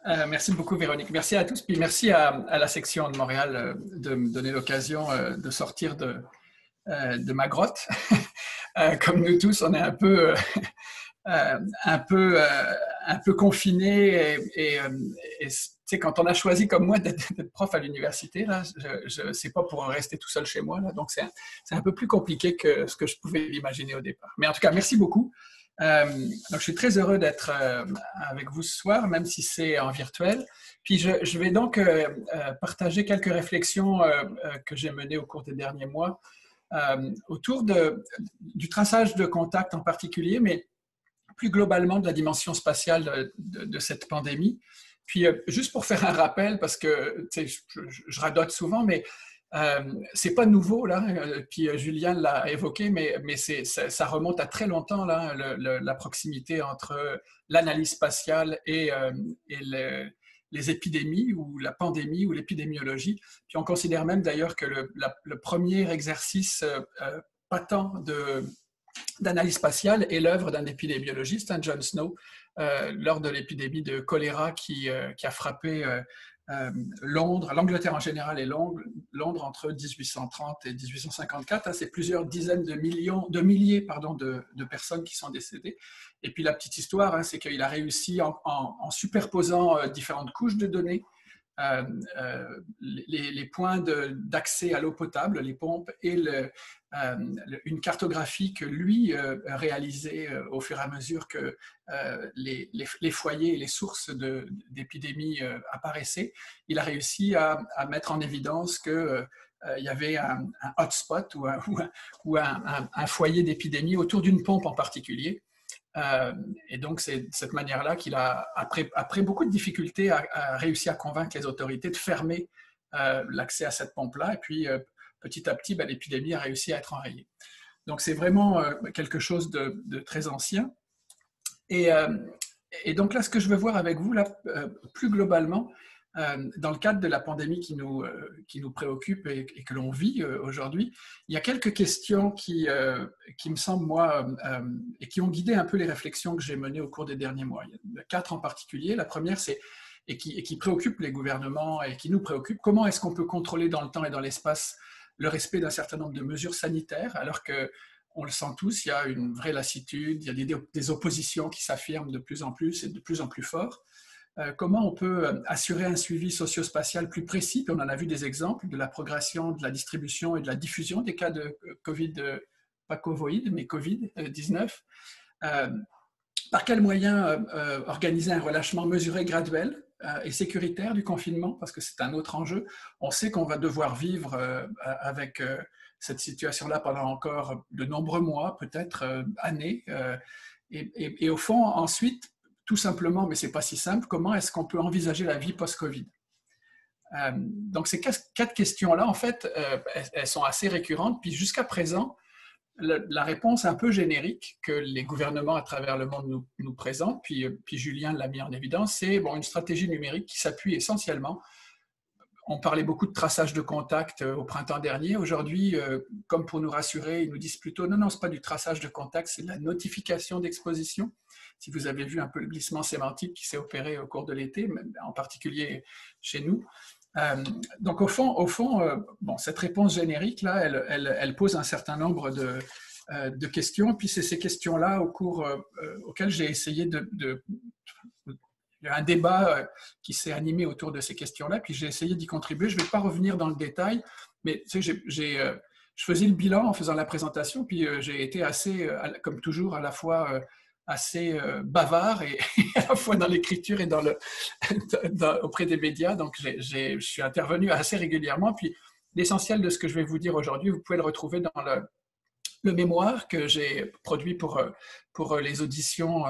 Merci beaucoup, Véronique. Merci à tous, puis merci à la section de Montréal de me donner l'occasion de sortir de ma grotte. Comme nous tous, on est un peu, un peu confiné et tu sais, quand on a choisi comme moi d'être prof à l'université, là, je sais pas pour rester tout seul chez moi, là, donc c'est un peu plus compliqué que ce que je pouvais l'imaginer au départ. Mais en tout cas, merci beaucoup. Donc, je suis très heureux d'être avec vous ce soir, même si c'est en virtuel. Puis, je vais donc partager quelques réflexions que j'ai menées au cours des derniers mois autour du traçage de contact en particulier, mais plus globalement de la dimension spatiale de cette pandémie. Puis, juste pour faire un rappel, parce que je radote souvent, mais c'est pas nouveau, là, puis Julien l'a évoqué, mais ça remonte à très longtemps, là, la proximité entre l'analyse spatiale et les épidémies, ou la pandémie, ou l'épidémiologie. Puis on considère même d'ailleurs que le premier exercice patent d'analyse spatiale est l'œuvre d'un épidémiologiste, John Snow, lors de l'épidémie de choléra qui a frappé Londres, l'Angleterre en général et Londres entre 1830 et 1854. C'est plusieurs dizaines de milliers de personnes qui sont décédées. Et puis la petite histoire, c'est qu'il a réussi en superposant différentes couches de données, les points d'accès à l'eau potable, les pompes, et une cartographie que lui réalisait au fur et à mesure que les foyers et les sources d'épidémies apparaissaient. Il a réussi à mettre en évidence que il y avait un hotspot ou un foyer d'épidémie autour d'une pompe en particulier. Et donc, c'est de cette manière-là qu'il a, après beaucoup de difficultés, a réussi à convaincre les autorités de fermer l'accès à cette pompe-là. Et puis, petit à petit, l'épidémie a réussi à être enrayée. Donc, c'est vraiment quelque chose de très ancien. Et, et, donc là, ce que je veux voir avec vous, là, plus globalement, dans le cadre de la pandémie qui nous préoccupe et que l'on vit aujourd'hui, il y a quelques questions qui me semblent, moi, et qui ont guidé un peu les réflexions que j'ai menées au cours des derniers mois. Il y en a 4 en particulier. La première, c'est, et qui préoccupe les gouvernements et qui nous préoccupe, comment est-ce qu'on peut contrôler dans le temps et dans l'espace le respect d'un certain nombre de mesures sanitaires, alors que on le sent tous, il y a une vraie lassitude, il y a des oppositions qui s'affirment de plus en plus et de plus en plus fort. Comment on peut assurer un suivi socio-spatial plus précis, puis on en a vu des exemples de la progression, de la distribution et de la diffusion des cas de Covid, pas Covoïd, mais Covid-19. Par quels moyens organiser un relâchement mesuré, graduel et sécuritaire du confinement, parce que c'est un autre enjeu. On sait qu'on va devoir vivre avec cette situation-là pendant encore de nombreux mois, peut-être années. Et au fond, ensuite, tout simplement, mais ce n'est pas si simple, comment est-ce qu'on peut envisager la vie post-Covid? Donc ces 4 questions-là, en fait, elles sont assez récurrentes. Puis jusqu'à présent, la réponse un peu générique que les gouvernements à travers le monde nous présentent, puis Julien l'a mis en évidence, c'est une stratégie numérique qui s'appuie essentiellement. On parlait beaucoup de traçage de contact au printemps dernier. Aujourd'hui, comme pour nous rassurer, ils nous disent plutôt non, ce n'est pas du traçage de contact, c'est de la notification d'exposition. Si vous avez vu un peu le glissement sémantique qui s'est opéré au cours de l'été, en particulier chez nous. Donc au fond cette réponse générique là, elle pose un certain nombre de questions. Puis c'est ces questions-là auxquelles j'ai essayé il y a un débat qui s'est animé autour de ces questions-là, puis j'ai essayé d'y contribuer. Je ne vais pas revenir dans le détail, mais tu sais, je faisais le bilan en faisant la présentation, puis j'ai été assez, comme toujours, à la fois assez bavard et à la fois dans l'écriture et auprès des médias. Donc, je suis intervenu assez régulièrement. Puis, l'essentiel de ce que je vais vous dire aujourd'hui, vous pouvez le retrouver dans le mémoire que j'ai produit pour les auditions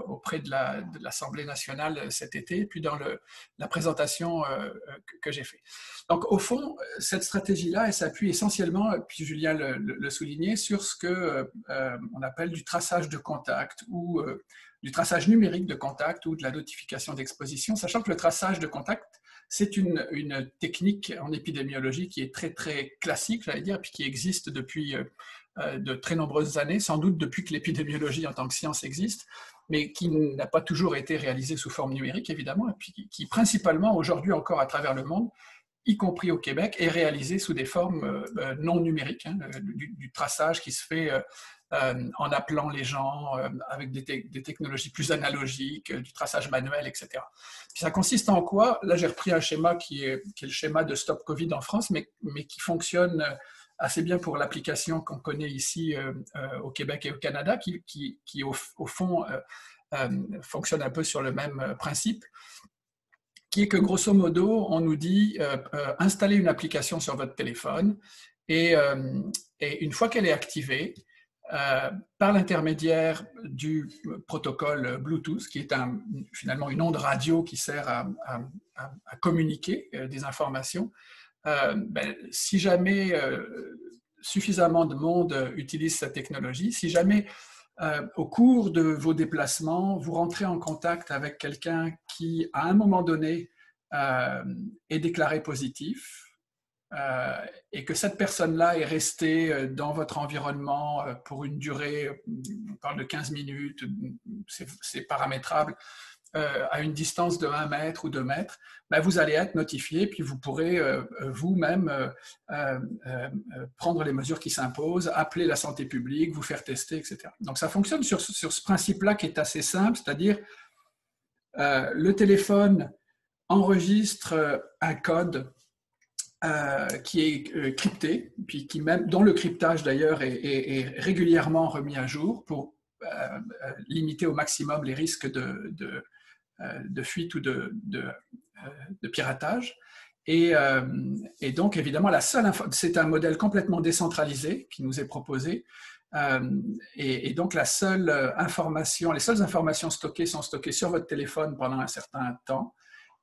auprès de l'Assemblée nationale cet été, puis dans la présentation que j'ai faite. Donc, au fond, cette stratégie-là, elle s'appuie essentiellement, puis Julien le soulignait, sur ce qu'on appelle du traçage de contact ou du traçage numérique de contact ou de la notification d'exposition, sachant que le traçage de contact, c'est une technique en épidémiologie qui est très, très classique, j'allais dire, puis qui existe depuis de très nombreuses années, sans doute depuis que l'épidémiologie en tant que science existe. mais qui n'a pas toujours été réalisé sous forme numérique, évidemment, et puis qui principalement, aujourd'hui encore à travers le monde, y compris au Québec, est réalisé sous des formes non numériques, hein, du traçage qui se fait en appelant les gens avec des technologies plus analogiques, du traçage manuel, etc. Puis ça consiste en quoi? Là, j'ai repris un schéma qui est le schéma de Stop Covid en France, mais qui fonctionne assez bien pour l'application qu'on connaît ici au Québec et au Canada, qui au fond, fonctionne un peu sur le même principe, qui est que grosso modo, on nous dit installez une application sur votre téléphone et une fois qu'elle est activée, par l'intermédiaire du protocole Bluetooth, qui est finalement une onde radio qui sert à communiquer des informations, si jamais suffisamment de monde utilise cette technologie, si jamais au cours de vos déplacements, vous rentrez en contact avec quelqu'un qui, à un moment donné, est déclaré positif, et que cette personne-là est restée dans votre environnement pour une durée, on parle de 15 minutes, c'est paramétrable, à une distance de 1 mètre ou 2 mètres, ben vous allez être notifié, puis vous pourrez vous-même prendre les mesures qui s'imposent, appeler la santé publique, vous faire tester, etc. Donc ça fonctionne sur ce principe-là qui est assez simple, c'est-à-dire le téléphone enregistre un code qui est crypté, puis dont le cryptage d'ailleurs est régulièrement remis à jour pour limiter au maximum les risques de fuite ou de piratage. Et donc, évidemment, c'est un modèle complètement décentralisé qui nous est proposé. Et donc, les seules informations stockées sont stockées sur votre téléphone pendant un certain temps.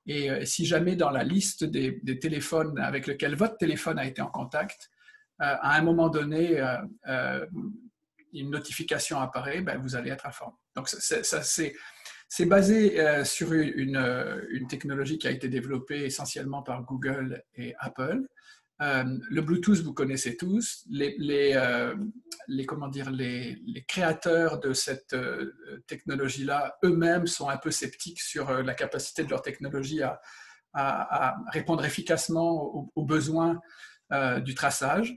Et si jamais dans la liste des téléphones avec lesquels votre téléphone a été en contact, à un moment donné, une notification apparaît, ben, vous allez être informé. Donc, c'est basé sur une technologie qui a été développée essentiellement par Google et Apple. Le Bluetooth, vous connaissez tous. Les créateurs de cette technologie-là, eux-mêmes, sont un peu sceptiques sur la capacité de leur technologie à répondre efficacement aux besoins du traçage.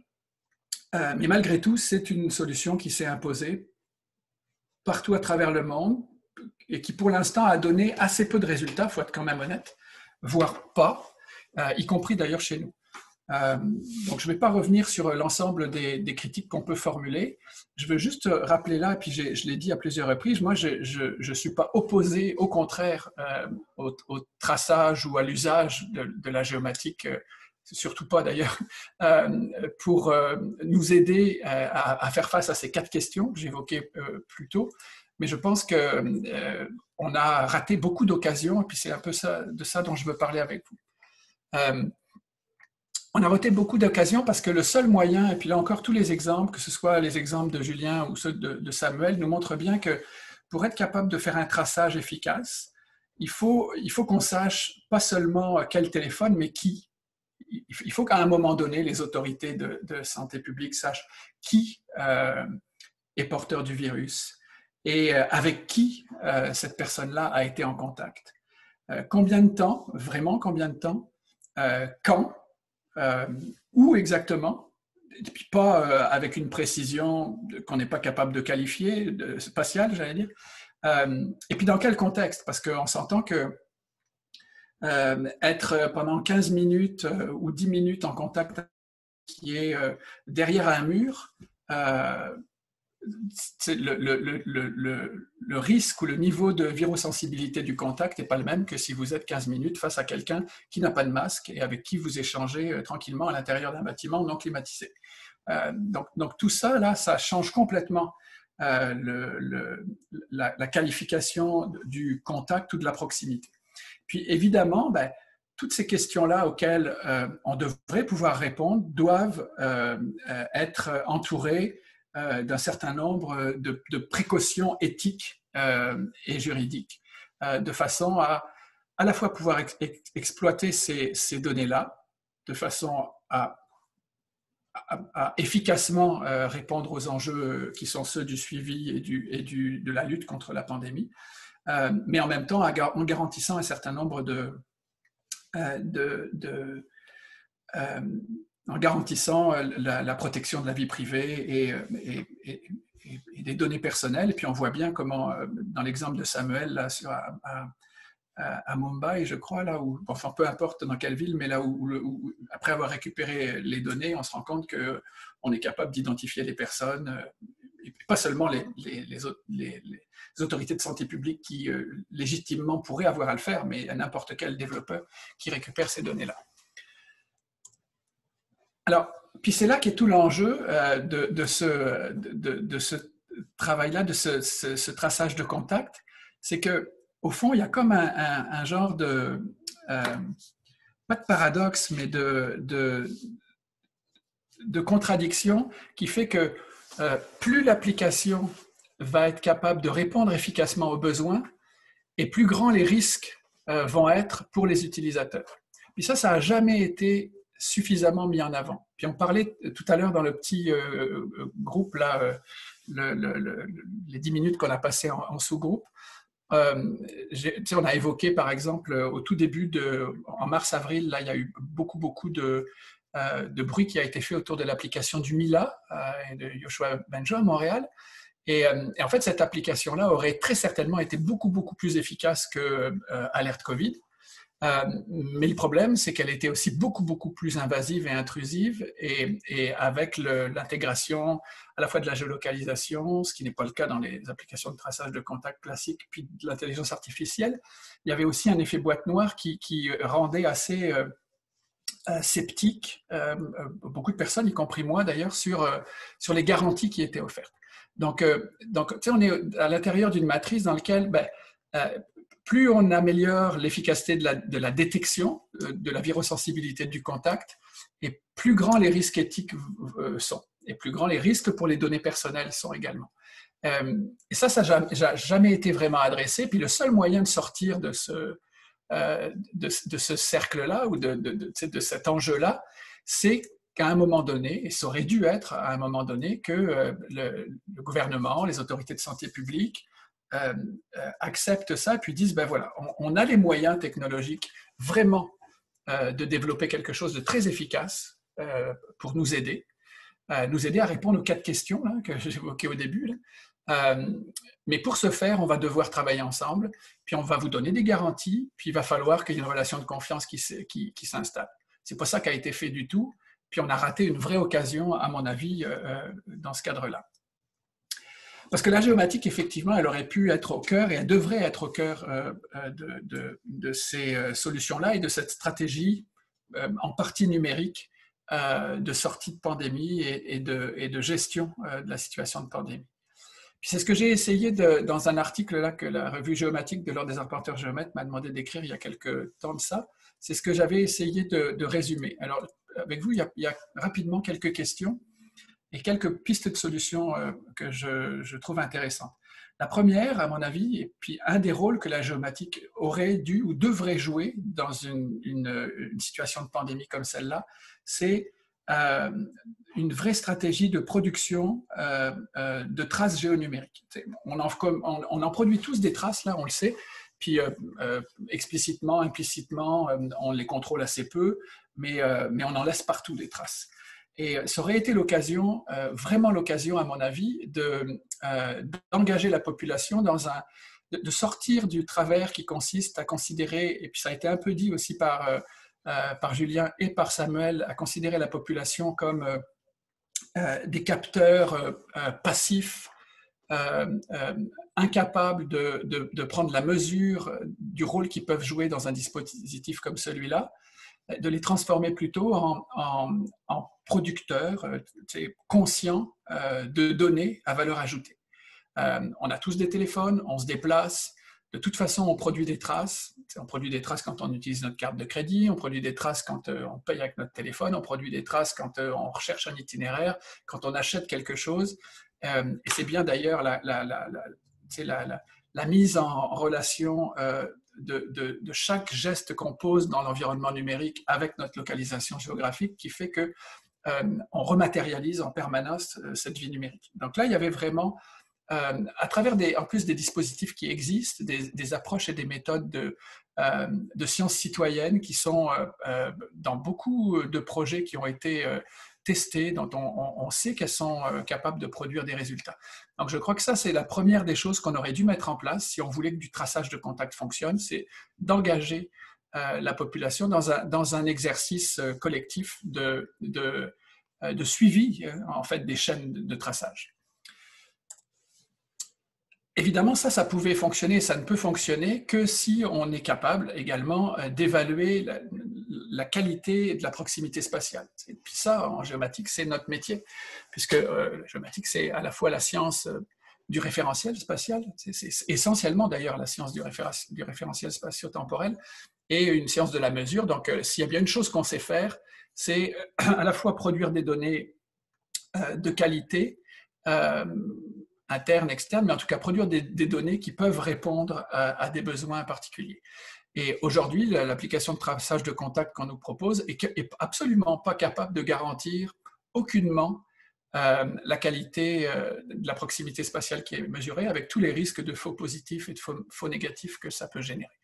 Mais malgré tout, c'est une solution qui s'est imposée partout à travers le monde et qui, pour l'instant, a donné assez peu de résultats, il faut être quand même honnête, voire pas, y compris d'ailleurs chez nous. Donc, je ne vais pas revenir sur l'ensemble des critiques qu'on peut formuler. Je veux juste rappeler là, et puis je l'ai dit à plusieurs reprises, moi, je ne suis pas opposé, au contraire, au traçage ou à l'usage de la géomatique, surtout pas d'ailleurs, pour nous aider à faire face à ces 4 questions que j'évoquais plus tôt. Mais je pense qu'on a raté beaucoup d'occasions, et puis c'est un peu de ça dont je veux parler avec vous. On a raté beaucoup d'occasions parce que le seul moyen, et puis là encore tous les exemples, que ce soit les exemples de Julien ou ceux de Samuel, nous montrent bien que pour être capable de faire un traçage efficace, il faut qu'on sache pas seulement quel téléphone, mais qui. Il faut qu'à un moment donné, les autorités de santé publique sachent qui est porteur du virus et avec qui cette personne-là a été en contact. Combien de temps, vraiment combien de temps, quand, où exactement, et puis pas avec une précision qu'on n'est pas capable de qualifier, spatiale, j'allais dire, et puis dans quel contexte, parce qu'on s'entend que être pendant 15 minutes ou 10 minutes en contact qui est derrière un mur, le risque ou le niveau de virosensibilité du contact n'est pas le même que si vous êtes 15 minutes face à quelqu'un qui n'a pas de masque et avec qui vous échangez tranquillement à l'intérieur d'un bâtiment non climatisé. Donc tout ça, là, ça change complètement la qualification du contact ou de la proximité. Puis évidemment, toutes ces questions-là auxquelles on devrait pouvoir répondre doivent être entourées d'un certain nombre de précautions éthiques et juridiques, de façon à la fois pouvoir exploiter ces données-là, de façon à à efficacement répondre aux enjeux qui sont ceux du suivi de la lutte contre la pandémie, mais en même temps en garantissant un certain nombre en garantissant la protection de la vie privée et des données personnelles. Et puis on voit bien comment, dans l'exemple de Samuel, là, à Mumbai, je crois, là où, enfin peu importe dans quelle ville, mais là où après avoir récupéré les données, on se rend compte qu'on est capable d'identifier les personnes, et pas seulement les autorités de santé publique qui légitimement pourraient avoir à le faire, mais n'importe quel développeur qui récupère ces données-là. Alors, puis c'est là qu'est tout l'enjeu de ce travail-là, de ce traçage de contact, c'est que au fond, il y a comme un genre de, pas de paradoxe, mais de contradiction qui fait que plus l'application va être capable de répondre efficacement aux besoins, et plus grands les risques vont être pour les utilisateurs. Puis ça n'a jamais été suffisamment mis en avant. Puis on parlait tout à l'heure dans le petit groupe, là, les 10 minutes qu'on a passées en sous-groupe, on a évoqué par exemple au tout début, en mars-avril, là, il y a eu beaucoup de bruit qui a été fait autour de l'application du Mila et de Yoshua Bengio à Montréal. Et en fait, cette application-là aurait très certainement été beaucoup plus efficace que Alert Covid. Mais le problème, c'est qu'elle était aussi beaucoup plus invasive et intrusive, et avec l'intégration à la fois de la géolocalisation, ce qui n'est pas le cas dans les applications de traçage de contact classiques, puis de l'intelligence artificielle, il y avait aussi un effet boîte noire qui rendait assez sceptique beaucoup de personnes, y compris moi d'ailleurs, sur les garanties qui étaient offertes. Donc on est à l'intérieur d'une matrice dans laquelle plus on améliore l'efficacité de la détection, de la virosensibilité du contact, et plus grands les risques éthiques sont, et plus grands les risques pour les données personnelles sont également. Et ça n'a jamais été vraiment adressé. Puis le seul moyen de sortir de ce cercle-là, ou de cet enjeu-là, c'est qu'à un moment donné, et ça aurait dû être à un moment donné, que le gouvernement, les autorités de santé publique, acceptent ça, puis disent, ben voilà, on a les moyens technologiques vraiment de développer quelque chose de très efficace pour nous aider à répondre aux 4 questions là, que j'évoquais au début. Mais pour ce faire, on va devoir travailler ensemble, puis on va vous donner des garanties, puis il va falloir qu'il y ait une relation de confiance qui s'installe. C'est pas ça qui a été fait du tout, puis on a raté une vraie occasion, à mon avis, dans ce cadre-là. Parce que la géomatique, effectivement, elle aurait pu être au cœur, et elle devrait être au cœur de ces solutions-là et de cette stratégie en partie numérique de sortie de pandémie et de gestion de la situation de pandémie. Puis c'est ce que j'ai essayé dans un article là, que la revue géomatique de l'Ordre des arpenteurs géomètres m'a demandé d'écrire il y a quelques temps de ça. C'est ce que j'avais essayé de résumer. Alors, avec vous, il y a rapidement quelques questions et quelques pistes de solutions que je trouve intéressantes. La première, à mon avis, et puis un des rôles que la géomatique aurait dû ou devrait jouer dans une situation de pandémie comme celle-là, c'est une vraie stratégie de production de traces géonumériques. On en produit tous des traces, là, on le sait, puis explicitement, implicitement, on les contrôle assez peu, mais on en laisse partout des traces. Et ça aurait été l'occasion, vraiment l'occasion, à mon avis, d'engager la population de sortir du travers qui consiste à considérer, et puis ça a été un peu dit aussi par Julien et par Samuel, à considérer la population comme des capteurs passifs, incapables de prendre la mesure du rôle qu'ils peuvent jouer dans un dispositif comme celui-là, de les transformer plutôt en producteurs conscients de données à valeur ajoutée. On a tous des téléphones, on se déplace, de toute façon on produit des traces. On produit des traces quand on utilise notre carte de crédit, on produit des traces quand on paye avec notre téléphone, on produit des traces quand on recherche un itinéraire, quand on achète quelque chose. Et c'est bien d'ailleurs la mise en relation de chaque geste qu'on pose dans l'environnement numérique avec notre localisation géographique qui fait que on rematérialise en permanence cette vie numérique. Donc là, il y avait vraiment, à travers en plus des dispositifs qui existent, des approches et des méthodes de sciences citoyennes qui sont dans beaucoup de projets qui ont été testées, dont on sait qu'elles sont capables de produire des résultats. Donc je crois que ça, c'est la première des choses qu'on aurait dû mettre en place si on voulait que du traçage de contact fonctionne, c'est d'engager la population dans un exercice collectif de suivi en fait, des chaînes de traçage. Évidemment, ça pouvait fonctionner, ça ne peut fonctionner que si on est capable également d'évaluer la qualité de la proximité spatiale. Et puis ça, en géomatique, c'est notre métier, puisque la géomatique, c'est à la fois la science du référentiel spatial, c'est essentiellement d'ailleurs la science du référentiel spatio-temporel, et une science de la mesure. Donc, s'il y a bien une chose qu'on sait faire, c'est à la fois produire des données de qualité, interne, externe, mais en tout cas produire des données qui peuvent répondre à des besoins particuliers. Et aujourd'hui, l'application de traçage de contact qu'on nous propose est absolument pas capable de garantir aucunement la qualité de la proximité spatiale qui est mesurée, avec tous les risques de faux positifs et de faux négatifs que ça peut générer.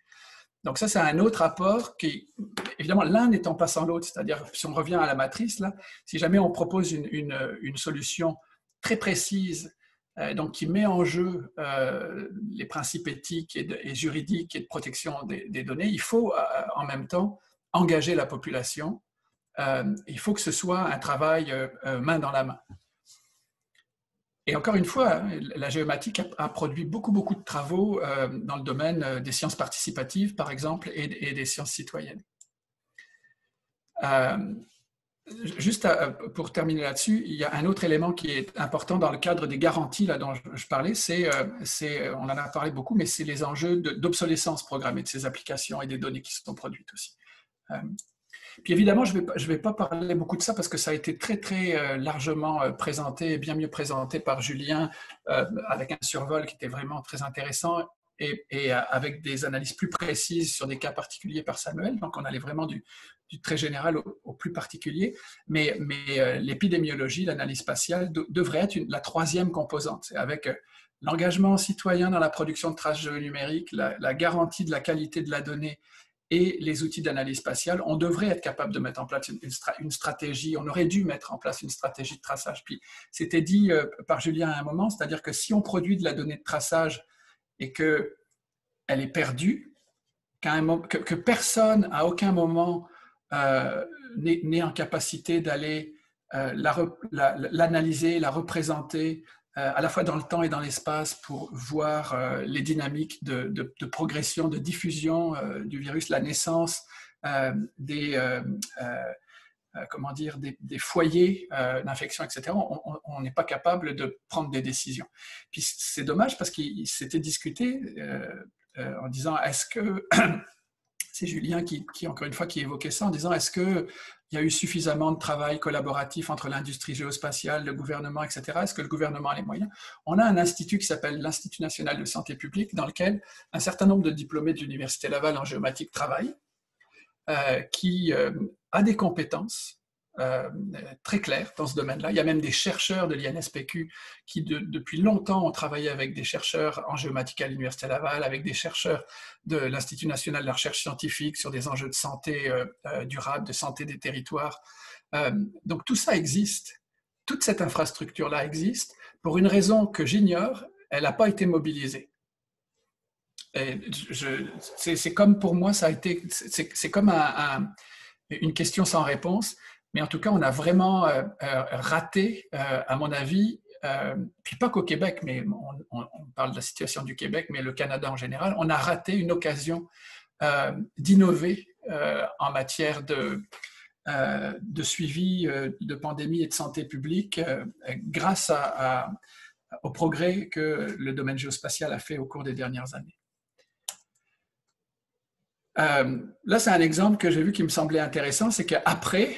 Donc ça, c'est un autre apport qui, évidemment, l'un n'étant pas sans l'autre, c'est-à-dire, si on revient à la matrice, là, si jamais on propose une solution très précise, donc qui met en jeu les principes éthiques et juridiques et de protection des données, il faut en même temps engager la population. Il faut que ce soit un travail main dans la main. Et encore une fois, la géomatique a produit beaucoup de travaux dans le domaine des sciences participatives, par exemple, et des sciences citoyennes. Juste pour terminer là-dessus, il y a un autre élément qui est important dans le cadre des garanties là, dont je parlais, on en a parlé beaucoup, mais c'est les enjeux d'obsolescence programmée de ces applications et des données qui sont produites aussi. Puis évidemment, je vais pas parler beaucoup de ça parce que ça a été très largement présenté, bien mieux présenté par Julien, avec un survol qui était vraiment très intéressant et avec des analyses plus précises sur des cas particuliers par Samuel. Donc on allait vraiment du très général au plus particulier. Mais l'épidémiologie, l'analyse spatiale devrait être la troisième composante. C'est avec l'engagement citoyen dans la production de traces géonumériques, la garantie de la qualité de la donnée et les outils d'analyse spatiale, on devrait être capable de mettre en place une stratégie, on aurait dû mettre en place une stratégie de traçage. Puis c'était dit par Julien à un moment, c'est-à-dire que si on produit de la donnée de traçage et qu'elle est perdue, que personne à aucun moment n'est en capacité d'aller l'analyser, la représenter, à la fois dans le temps et dans l'espace pour voir les dynamiques de progression, de diffusion du virus, la naissance des foyers d'infection, etc. On n'est pas capable de prendre des décisions. Puis c'est dommage parce qu'il s'était discuté en disant est-ce que c'est Julien qui, encore une fois, qui évoquait ça en disant est-ce qu'il y a eu suffisamment de travail collaboratif entre l'industrie géospatiale, le gouvernement, etc. Est-ce que le gouvernement a les moyens? On a un institut qui s'appelle l'Institut national de santé publique dans lequel un certain nombre de diplômés de l'Université Laval en géomatique travaillent, qui a des compétences très claires dans ce domaine-là. Il y a même des chercheurs de l'INSPQ qui, depuis longtemps, ont travaillé avec des chercheurs en géomatique à l'Université Laval, avec des chercheurs de l'Institut national de la recherche scientifique sur des enjeux de santé durable, de santé des territoires. Donc tout ça existe. Toute cette infrastructure-là existe. Pour une raison que j'ignore, elle n'a pas été mobilisée. C'est comme pour moi, ça a été, c'est comme une question sans réponse. Mais en tout cas, on a vraiment raté, à mon avis, puis pas qu'au Québec, mais on parle de la situation du Québec, mais le Canada en général, on a raté une occasion d'innover en matière de suivi de pandémie et de santé publique grâce au progrès que le domaine géospatial a fait au cours des dernières années. Là, c'est un exemple que j'ai vu qui me semblait intéressant, c'est qu'après,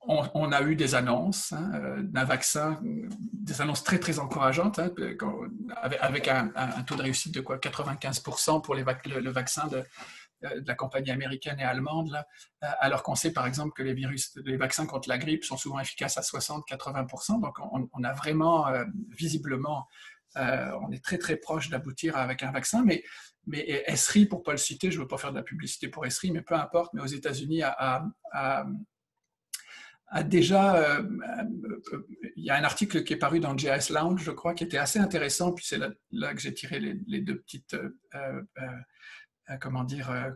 on a eu des annonces d'un vaccin, des annonces très encourageantes, avec un taux de réussite de 95% pour le vaccin de la compagnie américaine et allemande, là, alors qu'on sait par exemple que les vaccins contre la grippe sont souvent efficaces à 60-80%. Donc on a vraiment, visiblement, on est très très proche d'aboutir avec un vaccin, mais Esri, pour ne pas le citer, je ne veux pas faire de la publicité pour Esri, mais peu importe, mais aux États-Unis a déjà, il y a un article qui est paru dans JS Lounge, je crois, qui était assez intéressant, puis c'est là que j'ai tiré les deux petites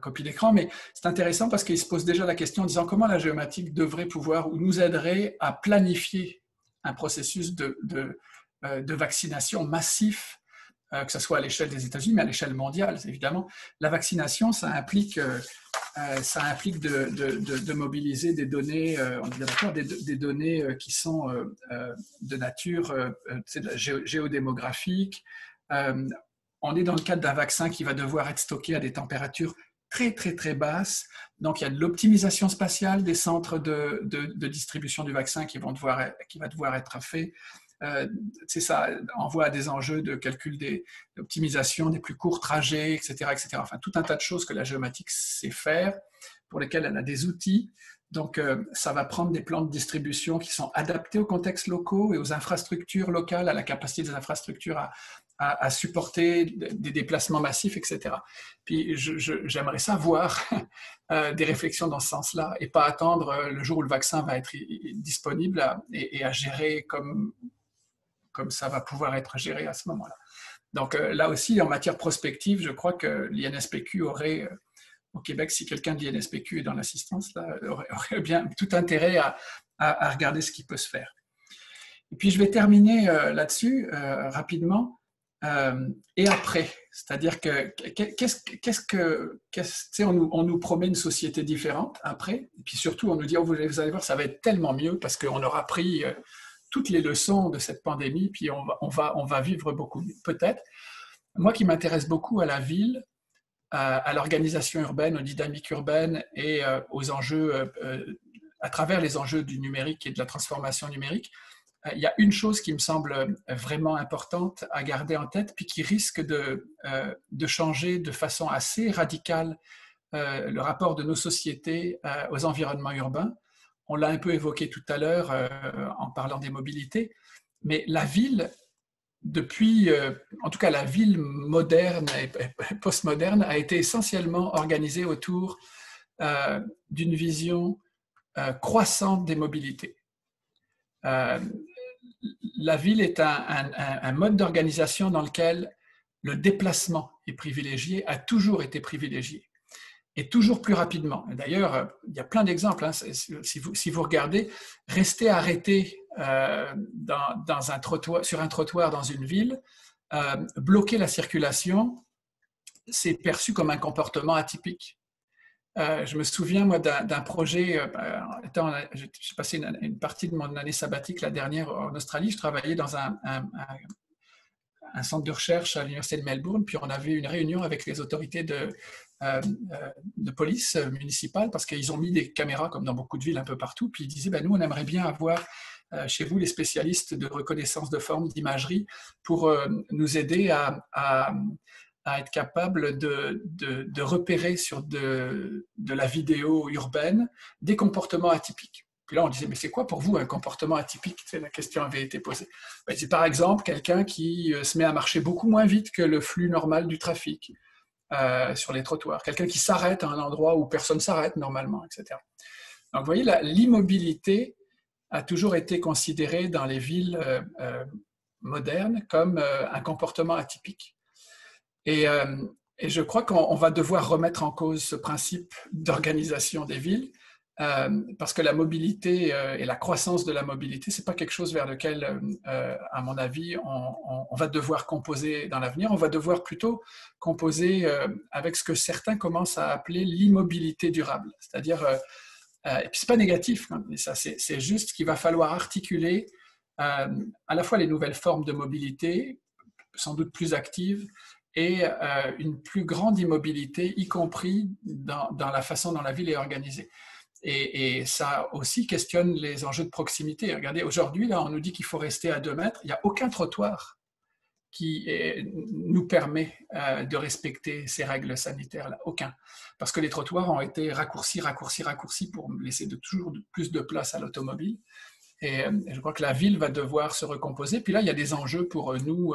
copies d'écran, mais c'est intéressant parce qu'il se pose déjà la question en disant comment la géomatique devrait pouvoir ou nous aiderait à planifier un processus de vaccination massif, que ce soit à l'échelle des États-Unis, mais à l'échelle mondiale, évidemment. La vaccination, ça implique de mobiliser des données, on est bien d'accord, des données qui sont de nature géodémographique. On est dans le cadre d'un vaccin qui va devoir être stocké à des températures très, très, très basses. Donc, il y a de l'optimisation spatiale des centres de distribution du vaccin qui va devoir être fait. Ça envoie à des enjeux de calcul d'optimisation des plus courts trajets, etc., etc. Enfin, tout un tas de choses que la géomatique sait faire, pour lesquelles elle a des outils. Donc, ça va prendre des plans de distribution qui sont adaptés aux contextes locaux et aux infrastructures locales, à la capacité des infrastructures à supporter des déplacements massifs, etc. Puis, j'aimerais savoir des réflexions dans ce sens-là et pas attendre le jour où le vaccin va être disponible et à gérer comme ça va pouvoir être géré à ce moment-là. Donc là aussi, en matière prospective, je crois que l'INSPQ aurait, au Québec, si quelqu'un de l'INSPQ est dans l'assistance, aurait bien tout intérêt à regarder ce qui peut se faire. Et puis je vais terminer là-dessus rapidement. Et après, c'est-à-dire que on nous promet une société différente après, et puis surtout on nous dit oh, vous allez voir, ça va être tellement mieux parce qu'on aura pris toutes les leçons de cette pandémie, puis on va vivre beaucoup mieux. Peut-être. Moi qui m'intéresse beaucoup à la ville, à l'organisation urbaine, aux dynamiques urbaines et aux enjeux, à travers les enjeux du numérique et de la transformation numérique, il y a une chose qui me semble vraiment importante à garder en tête, puis qui risque de changer de façon assez radicale le rapport de nos sociétés aux environnements urbains. On l'a un peu évoqué tout à l'heure en parlant des mobilités, mais la ville, depuis, en tout cas la ville moderne et postmoderne, a été essentiellement organisée autour d'une vision croissante des mobilités. La ville est un mode d'organisation dans lequel le déplacement est privilégié, a toujours été privilégié, et toujours plus rapidement. D'ailleurs, il y a plein d'exemples. Hein. Si vous regardez, rester arrêté sur un trottoir dans une ville, bloquer la circulation, c'est perçu comme un comportement atypique. Je me souviens, moi, d'un projet, j'ai passé une partie de mon année sabbatique, la dernière, en Australie. Je travaillais dans un centre de recherche à l'Université de Melbourne, puis on avait une réunion avec les autorités de police municipale, parce qu'ils ont mis des caméras, comme dans beaucoup de villes, un peu partout, puis ils disaient, nous, on aimerait bien avoir chez vous les spécialistes de reconnaissance de forme, d'imagerie, pour nous aider à être capable de repérer sur de la vidéo urbaine des comportements atypiques. Puis là, on disait, mais c'est quoi pour vous un comportement atypique? La question avait été posée. C'est par exemple quelqu'un qui se met à marcher beaucoup moins vite que le flux normal du trafic sur les trottoirs, quelqu'un qui s'arrête à un endroit où personne ne s'arrête normalement, etc. Donc, vous voyez, l'immobilité a toujours été considérée dans les villes modernes comme un comportement atypique. Et je crois qu'on va devoir remettre en cause ce principe d'organisation des villes, parce que la mobilité et la croissance de la mobilité, ce n'est pas quelque chose vers lequel, à mon avis, on va devoir composer dans l'avenir. On va devoir plutôt composer avec ce que certains commencent à appeler l'immobilité durable. C'est-à-dire, et puis ce n'est pas négatif, hein, mais ça, c'est juste qu'il va falloir articuler à la fois les nouvelles formes de mobilité, sans doute plus actives, et une plus grande immobilité, y compris dans la façon dont la ville est organisée. Et ça aussi questionne les enjeux de proximité. Regardez, aujourd'hui, là, on nous dit qu'il faut rester à 2 mètres. Il n'y a aucun trottoir nous permet de respecter ces règles sanitaires-là. Aucun. Parce que les trottoirs ont été raccourcis pour laisser toujours plus de place à l'automobile. Et je crois que la ville va devoir se recomposer. Puis là, il y a des enjeux pour nous,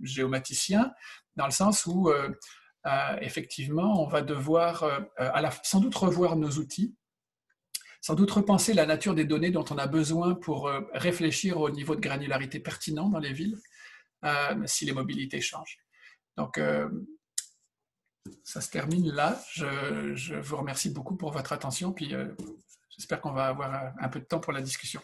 géomaticiens, dans le sens où, effectivement, on va devoir sans doute revoir nos outils, sans doute repenser la nature des données dont on a besoin pour réfléchir au niveau de granularité pertinent dans les villes, si les mobilités changent. Donc, ça se termine là. Je vous remercie beaucoup pour votre attention, puis j'espère qu'on va avoir un peu de temps pour la discussion.